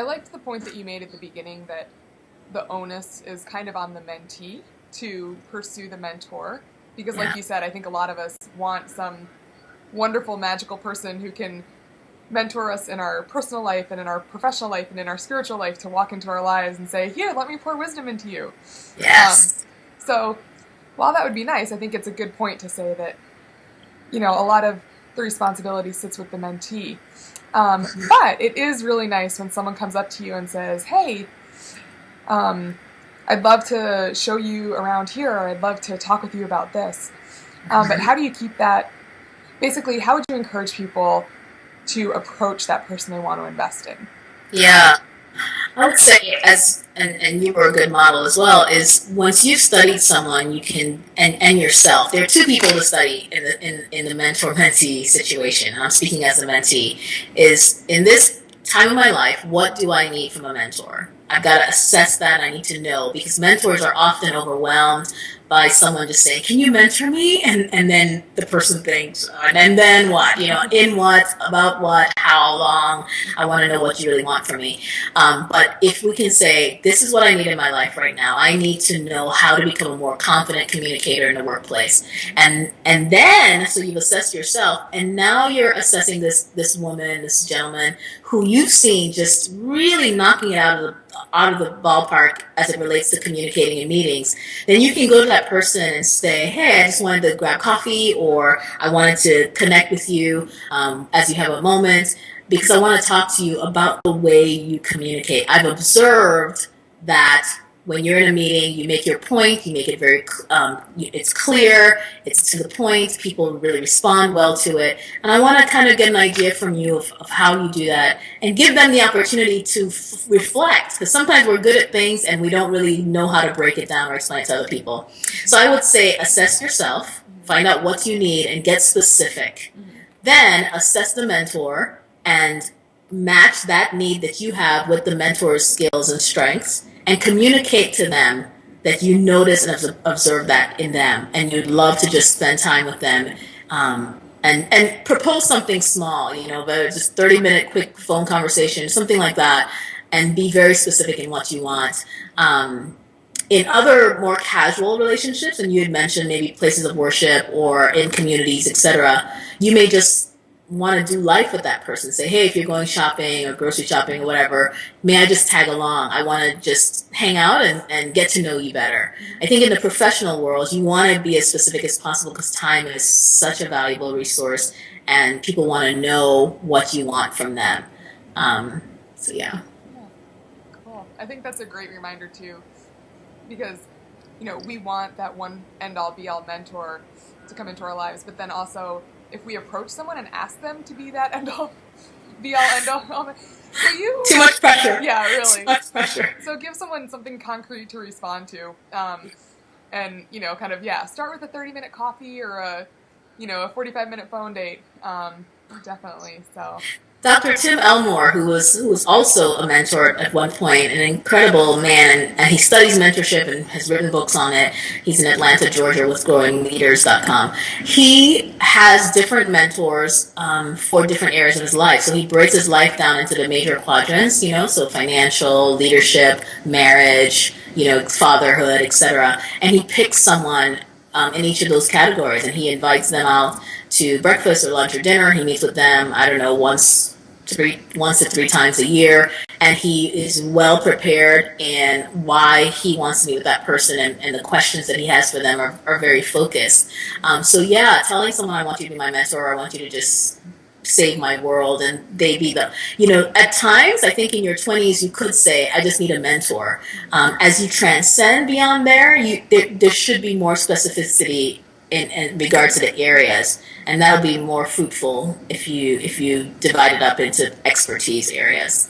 I liked the point that you made at the beginning that the onus is kind of on the mentee to pursue the mentor. Because like Yeah. you said, I think a lot of us want some wonderful, magical person who can mentor us in our personal life and in our professional life and in our spiritual life to walk into our lives and say, here, let me pour wisdom into you. Um, Yes. so while that would be nice, I think it's a good point to say that, a lot of the responsibility sits with the mentee. But it is really nice when someone comes up to you and says, hey, um, I'd love to show you around here, or I'd love to talk with you about this. But how do you keep that? Basically, how would you encourage people to approach that person they want to invest in? Yeah. I would say, and you were a good model as well, is once you've studied someone, you can, and yourself, there are two people to study in the mentor-mentee situation. I'm speaking as a mentee, is in this time of my life, what do I need from a mentor? I've got to assess that. I need to know, because mentors are often overwhelmed by someone just saying, can you mentor me? And then the person thinks, and then what? In what, about what, how long? I want to know what you really want from me. But if we can say, this is what I need in my life right now, I need to know how to become a more confident communicator in the workplace. And then, so you've assessed yourself, and now you're assessing this woman, this gentleman, who you've seen just really knocking it out of the ballpark as it relates to communicating in meetings. Then you can go to that person and say, hey, I just wanted to grab coffee, or I wanted to connect with you as you have a moment, because I want to talk to you about the way you communicate. I've observed that when you're in a meeting, you make your point, you make it very, it's clear, it's to the point, people really respond well to it. And I want to kind of get an idea from you of how you do that, and give them the opportunity to reflect, because sometimes we're good at things and we don't really know how to break it down or explain it to other people. So I would say assess yourself, find out what you need, and get specific. Then assess the mentor and match that need that you have with the mentor's skills and strengths, and communicate to them that you notice and observe that in them, and you'd love to just spend time with them, and propose something small, but just 30-minute quick phone conversation, something like that, and be very specific in what you want. In other more casual relationships, and you had mentioned maybe places of worship or in communities, etc., you may just want to do life with that person. Say, hey, if you're going shopping or grocery shopping or whatever, may I just tag along? I want to just hang out and get to know you better. I think in the professional world, you want to be as specific as possible, because time is such a valuable resource, and people want to know what you want from them. So yeah. Yeah, cool. I think that's a great reminder too, because we want that one end all be all mentor to come into our lives, but then also if we approach someone and ask them to be that end all be all end all, will you? Too much pressure. Yeah, really. Too much pressure. So give someone something concrete to respond to, and kind of start with a 30-minute coffee or a 45-minute phone date. Definitely. So. Dr. Tim Elmore, who was also a mentor at one point, an incredible man, and he studies mentorship and has written books on it. He's in Atlanta, Georgia, with growingleaders.com. He has different mentors for different areas of his life. So he breaks his life down into the major quadrants, so financial, leadership, marriage, fatherhood, etc. And he picks someone in each of those categories, and he invites them out to breakfast or lunch or dinner. He meets with them, I don't know, once to three times a year, and he is well prepared in why he wants to meet with that person, and the questions that he has for them are very focused. So yeah, telling someone, I want you to be my mentor, or I want you to just save my world, and they be the, at times, I think in your 20s, you could say, I just need a mentor. As you transcend beyond there should be more specificity in regards to the areas, and that'll be more fruitful if you divide it up into expertise areas.